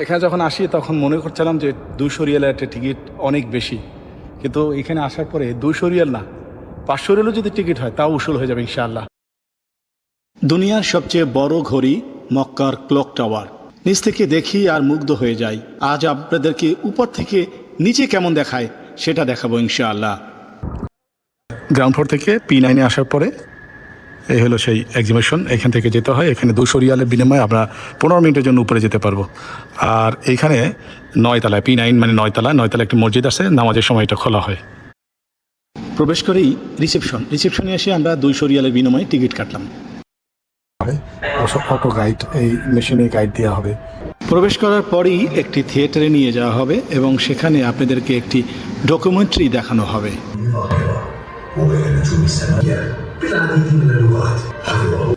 এখানে যখন আসি তখন মনে করছিলাম যে 200 রিয়ালের একটা টিকিট অনেক বেশি, কিন্তু এখানে আসার পরে 200 রিয়াল না, 500 রিয়ালও যদি টিকিট হয় তাও উসুল হয়ে যাবে ইনশাআল্লাহ। দুনিয়ার সবচেয়ে বড় ঘড়ি মক্কার ক্লক টাওয়ার। নিচ থেকে দেখি আর মুগ্ধ হয়ে যাই। আজ আপনাদেরকে উপর থেকে নিচে কেমন দেখায় সেটা দেখাবো ইনশাআল্লাহ। গ্রাউন্ড ফ্লোর থেকে P9 আসার পরে এই হলো সেই এক্সিবিশন। এখান থেকে যেতে হয়, এখানে 200 রিয়ালের বিনিময়ে আমরা 15 মিনিটের জন্য উপরে যেতে পারবো। আর এইখানে 9 তলায়, P9 মানে 9 তলায় একটি মসজিদ আছে, নামাজের সময় এটা খোলা হয়। প্রবেশ করেই রিসেপশনে এসে আমরা 200 রিয়ালের বিনিময়ে টিকিট কাটলাম। অটো গাইড, এই মেশিনে গাইড দেওয়া হবে। প্রবেশ করার পরই একটি থিয়েটারে নিয়ে যাওয়া হবে এবং সেখানে আপনাদেরকে একটি ডকুমেন্টারি দেখানো হবে।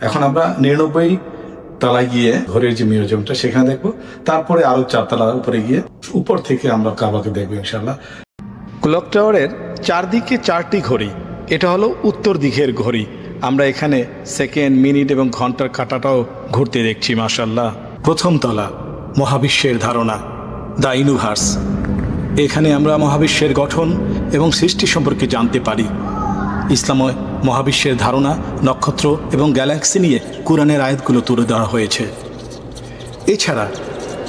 এখন আমরা 99 তলায় গিয়ে ঘড়ির যে মিউজিয়ামটা সেখানে দেখবো, তারপরে আরো 4 তলার উপরে গিয়ে উপর থেকে আমরা কাবাকে দেখবো ইনশাল্লাহ। ক্লক টাওয়ারের চারদিকে 4টি ঘড়ি, এটা হলো উত্তর দিকের ঘড়ি। আমরা এখানে সেকেন্ড, মিনিট এবং ঘন্টার কাঁটাটাও ঘুরতে দেখছি মাশাআল্লাহ। প্রথম তলা, মহাবিশ্বের ধারণা, দ্য ইউনিভার্স। এখানে আমরা মহাবিশ্বের গঠন এবং সৃষ্টি সম্পর্কে জানতে পারি। ইসলামে মহাবিশ্বের ধারণা, নক্ষত্র এবং গ্যালাক্সি নিয়ে কোরআনের আয়াতগুলো তুলে ধরা হয়েছে। এছাড়া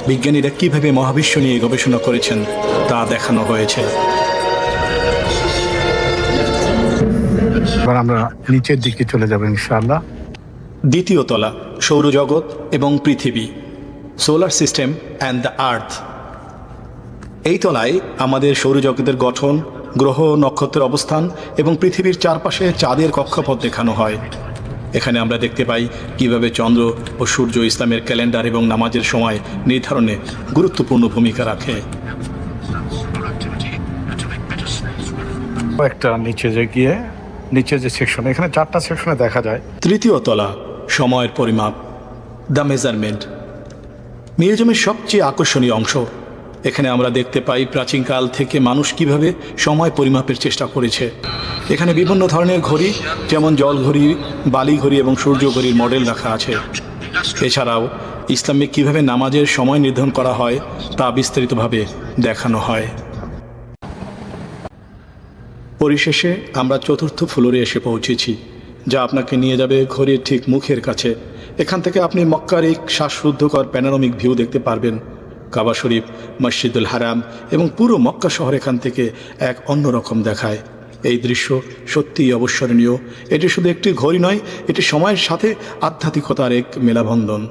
বিজ্ঞানীরা কীভাবে মহাবিশ্ব নিয়ে গবেষণা করেছেন তা দেখানো হয়েছে। এবার আমরা নিচের দিকে চলে যাব ইনশাআল্লাহ। দ্বিতীয় তলা, সৌরজগৎ এবং পৃথিবী, solar system and the earth. এই তলায় আমাদের সৌরজগতের গঠন, গ্রহ নক্ষত্রের অবস্থান এবং পৃথিবীর চারপাশে চাঁদের কক্ষপথ দেখানো হয়। এখানে আমরা দেখতে পাই কিভাবে চন্দ্র ও সূর্য ইসলামের ক্যালেন্ডার এবং নামাজের সময় নির্ধারণে গুরুত্বপূর্ণ ভূমিকা রাখে। একটা নিচে যে সেকশন, এখানে 4টা সেকশনে দেখা যায়। তৃতীয় তলা, সময়ের পরিমাপ, দ্য মেজারমেন্ট। মিউজিয়ামের সবচেয়ে আকর্ষণীয় অংশ। এখানে আমরা দেখতে পাই প্রাচীনকাল থেকে মানুষ কিভাবে সময় পরিমাপের চেষ্টা করেছে। এখানে বিভিন্ন ধরনের ঘড়ি, যেমন জল ঘড়ি, বালি ঘড়ি এবং সূর্য ঘড়ির মডেল রাখা আছে। এছাড়াও ইসলামে কিভাবে নামাজের সময় নির্ধারণ করা হয় তা বিস্তারিতভাবে দেখানো হয়। পরিশেষে আমরা 4র্থ ফ্লোরে এসে পৌঁছেছি, যা আপনাকে নিয়ে যাবে ঘড়ির ঠিক মুখের কাছে। এখান থেকে আপনি মক্কার এক শ্বাসরুদ্ধকর প্যানোরামিক ভিউ দেখতে পারবেন। কাবা শরীফ, মসজিদুল হারাম এবং পুরো মক্কা শহর এখান থেকে এক অন্যরকম দেখায়। এই দৃশ্য সত্যিই অবিস্মরণীয়। এটি শুধু একটি ঘড়ি নয়, এটি সময়ের সাথে আধ্যাত্মিকতার এক মেলাবন্ধন।